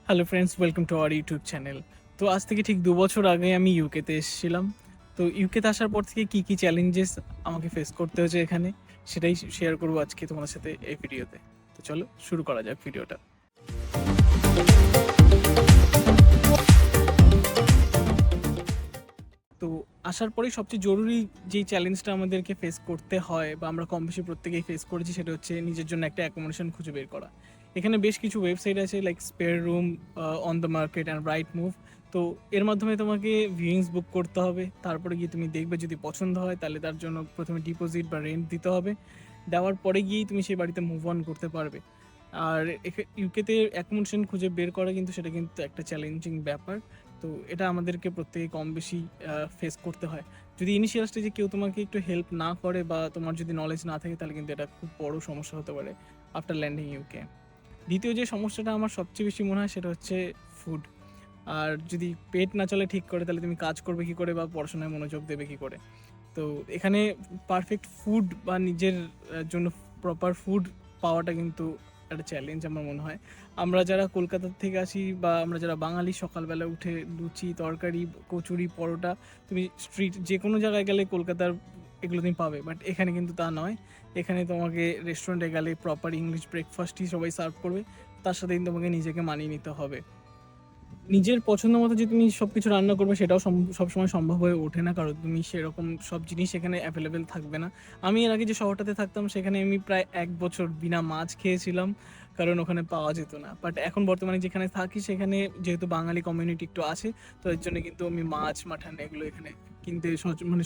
Hello friends, welcome to our YouTube channel. তো আজ থেকে ঠিক ২ বছর আগে আমি ইউকেতে এসেছিলাম। তো ইউকেতে আসার পর থেকে কী চ্যালেঞ্জেস আমাকে ফেস করতে হয়েছে এখানে, সেটাই শেয়ার করবো আজকে তোমাদের সাথে এই ভিডিওতে। তো চলো শুরু করা যাক ভিডিওটা। তো আসার পরেই সবচেয়ে জরুরি যেই চ্যালেঞ্জটা আমাদেরকে ফেস করতে হয় বা আমরা কম বেশি প্রত্যেকেই ফেস করেছি, সেটা হচ্ছে নিজের জন্য একটা অ্যাকোমোডেশন খুঁজে বের করা। এখানে বেশ কিছু ওয়েবসাইট আছে like spare room, on the market and right move. তো এর মাধ্যমে তোমাকে ভিউইংস বুক করতে হবে, তারপরে গিয়ে তুমি দেখবে যদি পছন্দ হয় তাহলে তার জন্য প্রথমে ডিপোজিট বা রেন্ট দিতে হবে। দেওয়ার পরে গিয়েই তুমি সেই বাড়িতে মুভ অন করতে পারবে। আর ইউকেতে অ্যাকোমোডেশন খুঁজে বের করা কিন্তু সেটা কিন্তু একটা চ্যালেঞ্জিং ব্যাপার। তো এটা আমাদেরকে প্রত্যেকে কম বেশি ফেস করতে হয়। যদি ইনিশিয়াল স্টেজে কেউ তোমাকে একটু হেল্প না করে বা তোমার যদি নলেজ না থাকে, তাহলে কিন্তু এটা খুব বড় সমস্যা হতে পারে আফটার ল্যান্ডিং ইউকে। দ্বিতীয় যে সমস্যাটা আমার সবচেয়ে বেশি মনে হয় সেটা হচ্ছে ফুড। আর যদি পেট না চলে ঠিক করে, তাহলে তুমি কাজ করবে কী করে বা পড়াশোনায় মনোযোগ দেবে কী করে? তো এখানে পারফেক্ট ফুড বা নিজের জন্য প্রপার ফুড পাওয়াটা কিন্তু একটা চ্যালেঞ্জ আমার মনে হয়। আমরা যারা কলকাতার থেকে আসি বা আমরা যারা বাঙালি, সকালবেলা উঠে লুচি, তরকারি, কচুরি, পরোটা, তুমি স্ট্রিট যে কোনো জায়গায় গেলে কলকাতার এগুলো তুমি পাবে। বাট এখানে কিন্তু তা নয়। এখানে তোমাকে রেস্টুরেন্টে গেলে প্রপার ইংলিশ ব্রেকফাস্টই সবাই সার্ভ করবে। তার সাথে কিন্তু তোমাকে নিজেকে মানিয়ে নিতে হবে। নিজের পছন্দ মতো যে তুমি সবকিছু রান্না করবে, সেটাও সবসময় সম্ভব হয়ে ওঠে না, কারণ তুমি সেরকম সব জিনিস এখানে অ্যাভেলেবেল থাকবে না। আমি এর আগে যে শহরটাতে থাকতাম, সেখানে আমি প্রায় ১ বছর বিনা মাছ খেয়েছিলাম, কারণ ওখানে পাওয়া যেত না। বাট এখন বর্তমানে যেখানে থাকি, সেখানে যেহেতু বাঙালি কমিউনিটি একটু আছে, তো এর জন্য কিন্তু আমি মাছ, মাটন এগুলো এখানে কিনতে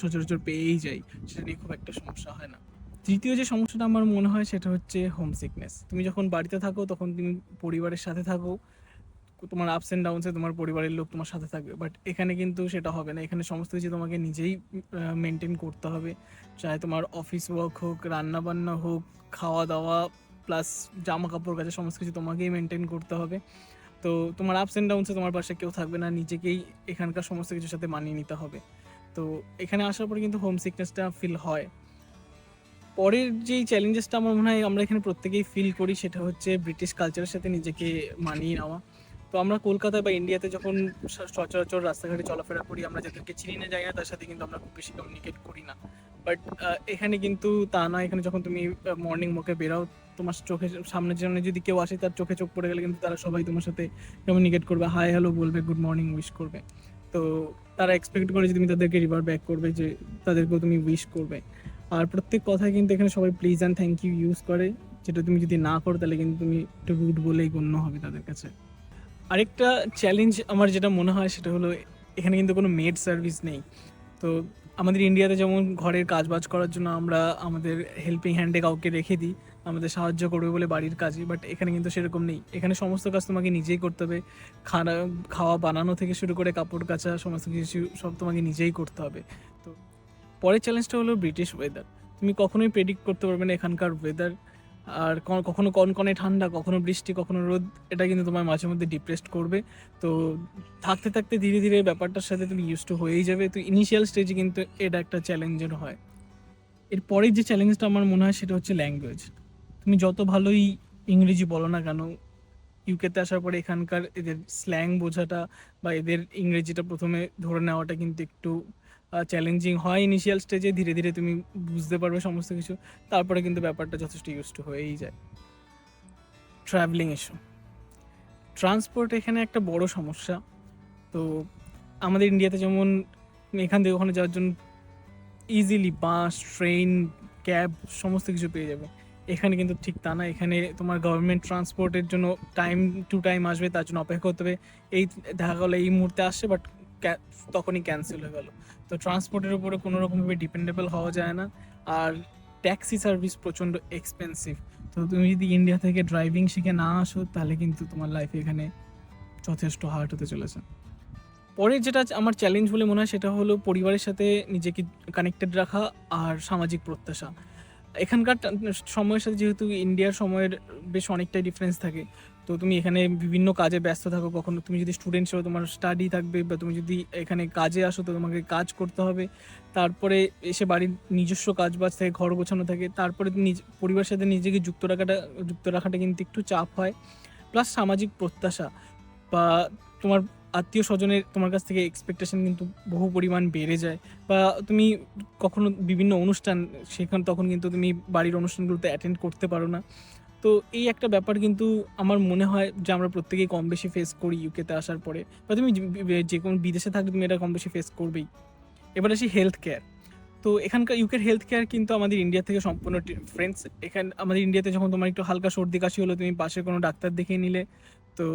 সচরাচর পেয়েই যাই। সেটা নিয়ে খুব একটা সমস্যা হয় না। তৃতীয় যে সমস্যাটা আমার মনে হয় সেটা হচ্ছে হোম সিকনেস। তুমি যখন বাড়িতে থাকো তখন তুমি পরিবারের সাথে থাকো, তোমার আপস অ্যান্ড ডাউনসে তোমার পরিবারের লোক তোমার সাথে থাকবে। বাট এখানে কিন্তু সেটা হবে না। এখানে সমস্ত কিছু তোমাকে নিজেই মেনটেন করতে হবে। চাহে তোমার অফিস ওয়ার্ক হোক, রান্নাবান্না হোক, খাওয়া দাওয়া প্লাস জামা কাপড় কাচা, সমস্ত কিছু তোমাকেই মেনটেন করতে হবে। তো তোমার আপস অ্যান্ড ডাউনসে তোমার পাশে কেউ থাকবে না, নিজেকেই এখানকার সমস্ত কিছুর সাথে মানিয়ে নিতে হবে। তো এখানে আসার পরে কিন্তু হোম সিকনেসটা ফিল হয়। পরের যেই চ্যালেঞ্জেসটা আমার মনে হয় আমরা এখানে প্রত্যেকেই ফিল করি, সেটা হচ্ছে ব্রিটিশ কালচারের সাথে নিজেকে মানিয়ে নেওয়া। তো আমরা কলকাতা বা ইন্ডিয়াতে যখন সচরাচর রাস্তাঘাটে চলাফেরা করি, আমরা যাদেরকে চিনি না জানি না তার সাথে কিন্তু আমরা খুব বেশি কমিউনিকেট করি না। বাট এখানে কিন্তু তা নয়। এখানে যখন তুমি মর্নিং ওয়াকে বেরাও, তোমার চোখের সামনের জন্য যদি কেউ আসে, তার চোখে চোখ পড়ে গেলে কিন্তু তারা সবাই তোমার সাথে কমিউনিকেট করবে, হাই হ্যালো বলবে, গুড মর্নিং উইশ করবে। তো তারা এক্সপেক্ট করে যে তুমি তাদেরকে রিভার ব্যাক করবে, যে তাদেরকেও তুমি উইশ করবে। আর প্রত্যেক কথায় কিন্তু এখানে সবাই please and thank you use করে, যেটা তুমি যদি না করো তাহলে কিন্তু তুমি একটু রুড বলেই গণ্য হবে তাদের কাছে। আরেকটা চ্যালেঞ্জ আমার যেটা মনে হয় সেটা হলো, এখানে কিন্তু কোনো মেড সার্ভিস নেই। তো আমাদের ইন্ডিয়াতে যেমন ঘরের কাজবাজ করার জন্য আমরা আমাদের হেল্পিং হ্যান্ডে কাউকে রেখে দিই আমাদের সাহায্য করবে বলে বাড়ির কাজে, বাট এখানে কিন্তু সেরকম নেই। এখানে সমস্ত কাজ তোমাকে নিজেই করতে হবে। খানা খাওয়া বানানো থেকে শুরু করে কাপড় কাচা, সমস্ত কিছু সব তোমাকে নিজেই করতে হবে। তো পরের চ্যালেঞ্জটা হলো ব্রিটিশ ওয়েদার। তুমি কখনোই প্রেডিক্ট করতে পারবে না এখানকার ওয়েদার। আর কখনো কনকনে ঠান্ডা, কখনো বৃষ্টি, কখনো রোদ। এটা কিন্তু তোমার মাঝে মধ্যে ডিপ্রেসড করবে। তো থাকতে থাকতে ধীরে ধীরে ব্যাপারটার সাথে তুমি ইউজ টু হয়েই যাবে। তো ইনিশিয়াল স্টেজে কিন্তু এটা একটা চ্যালেঞ্জের হয়। এরপরের যে চ্যালেঞ্জটা আমার মনে হয় সেটা হচ্ছে ল্যাঙ্গুয়েজ। তুমি যত ভালোই ইংরেজি বলো না কেন, ইউকেতে আসার পরে এখানকার এদের স্ল্যাং বোঝাটা বা এদের ইংরেজিটা প্রথমে ধরে নেওয়াটা কিন্তু একটু চ্যালেঞ্জিং হয় ইনিশিয়াল স্টেজে। ধীরে ধীরে তুমি বুঝতে পারবে সমস্ত কিছু, তারপরে কিন্তু ব্যাপারটা যথেষ্ট ইউজ টু হয়েই যায়। ট্রাভেলিং ইস্যু, ট্রান্সপোর্ট এখানে একটা বড় সমস্যা। তো আমাদের ইন্ডিয়াতে যেমন এখান থেকে ওখানে যাওয়ার জন্য ইজিলি বাস, ট্রেন, ক্যাব সমস্ত কিছু পেয়ে যাবে। এখানে কিন্তু ঠিক তা না। এখানে তোমার গভর্নমেন্ট ট্রান্সপোর্টের জন্য টাইম টু টাইম আসবে, তার জন্য অপেক্ষা করতে হবে। এই দেখা গেলো এই মুহূর্তে আসছে, বাট তখনই ক্যান্সেল হয়ে গেল। তো ট্রান্সপোর্টের উপরে কোনো রকমভাবে ডিপেন্ডেবল হওয়া যায় না। আর ট্যাক্সি সার্ভিস প্রচণ্ড এক্সপেন্সিভ। তো তুমি যদি ইন্ডিয়া থেকে ড্রাইভিং শিখে না আসো, তাহলে কিন্তু তোমার লাইফে এখানে যথেষ্ট হার্ড হতে চলেছে। পরের যেটা আমার চ্যালেঞ্জ বলে মনে হয় সেটা হলো পরিবারের সাথে নিজেকে কানেক্টেড রাখা আর সামাজিক প্রত্যাশা। এখানকার সময়ের সাথে যেহেতু ইন্ডিয়ার সময়ের বেশ অনেকটাই ডিফারেন্স থাকে। তো তুমি এখানে বিভিন্ন কাজে ব্যস্ত থাকো, কখনো তুমি যদি স্টুডেন্ট হিসেবে তোমার স্টাডি থাকবে, বা তুমি যদি এখানে কাজে আসো তো তোমাকে কাজ করতে হবে। তারপরে এসে বাড়ির নিজস্ব কাজ বাজ থাকে, ঘর গোছানো থাকে, তারপরে পরিবারের সাথে নিজেকে যুক্ত রাখাটা কিন্তু একটু চাপ হয়। প্লাস সামাজিক প্রত্যাশা, বা তোমার আত্মীয় স্বজনের তোমার কাছ থেকে এক্সপেকটেশন কিন্তু বহু পরিমাণ বেড়ে যায়, বা তুমি কখনো বিভিন্ন অনুষ্ঠান তখন কিন্তু তুমি বাড়ির অনুষ্ঠানগুলোতে অ্যাটেন্ড করতে পারো না। তো এই একটা ব্যাপার কিন্তু আমার মনে হয় যে আমরা প্রত্যেকেই কম বেশি ফেস করি ইউকেতে আসার পরে, বা তুমি যে কোনো বিদেশে থাকলে তুমি এটা কম বেশি ফেস করবেই। এবার আসি হেলথ কেয়ার। তো এখানকার ইউকের হেলথ কেয়ার কিন্তু আমাদের ইন্ডিয়া থেকে সম্পূর্ণ ডিফারেন্স। আমাদের ইন্ডিয়াতে যখন তোমার একটু হালকা সর্দি কাশি হলো, তুমি পাশে কোনো ডাক্তার দেখিয়ে নিলে তো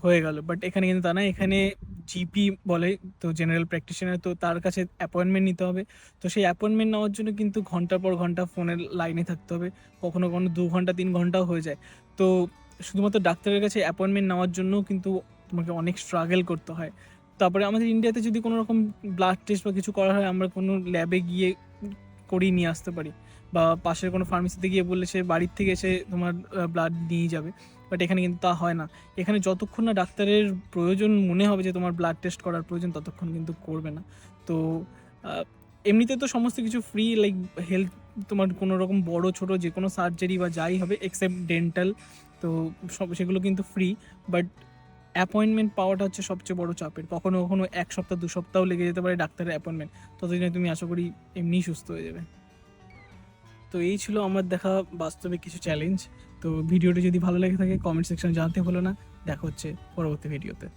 হয়ে গেল। বাট এখানে কিন্তু তা না, এখানে জিপি বলে, তো জেনারেল প্র্যাকটিশনার, তো তার কাছে অ্যাপয়েন্টমেন্ট নিতে হবে। তো সেই অ্যাপয়েন্টমেন্ট নেওয়ার জন্য কিন্তু ঘন্টার পর ঘন্টা ফোনের লাইনে থাকতে হবে, কখনো কখনো 2 ঘন্টা 3 ঘন্টাও হয়ে যায়। তো শুধুমাত্র ডাক্তারের কাছে অ্যাপয়েন্টমেন্ট নেওয়ার জন্য কিন্তু তোমাকে অনেক স্ট্রাগল করতে হয়। তারপরে আমাদের ইন্ডিয়াতে যদি কোনো রকম ব্লাড টেস্ট বা কিছু করা হয়, আমরা কোনো ল্যাবে গিয়ে করিয়ে নিয়ে আসতে পারি, বা পাশের কোনো ফার্মেসিতে গিয়ে বললে সে বাড়ির থেকে এসে তোমার ব্লাড নিয়ে যাবে। বাট এখানে কিন্তু তা হয় না। এখানে যতক্ষণ না ডাক্তারের প্রয়োজন মনে হবে যে তোমার ব্লাড টেস্ট করার প্রয়োজন, ততক্ষণ কিন্তু করবে না। তো আহ, এমনিতে তো সমস্ত কিছু ফ্রি, লাইক হেলথ, তোমার কোনো রকম বড় ছোট যে কোনো সার্জারি বা যাই হবে এক্সেপ্ট ডেন্টাল, তো সেগুলো কিন্তু ফ্রি। বাট অ্যাপয়েন্টমেন্ট পাওয়াটা হচ্ছে সবচেয়ে বড় চাপের। কখনো কখনো 1 সপ্তাহ 2 সপ্তাহ লেগে যেতে পারে ডাক্তারের অ্যাপয়েন্টমেন্ট, ততদিনে তুমি আশা করি এমনিই সুস্থ হয়ে যাবে। তো এই ছিল আমার দেখা বাস্তবিক কিছু চ্যালেঞ্জ। তো ভিডিওটি যদি ভালো লেগে থাকে কমেন্ট সেকশনে জানাতে হলো না। দেখা হচ্ছে পরবর্তী ভিডিওতে।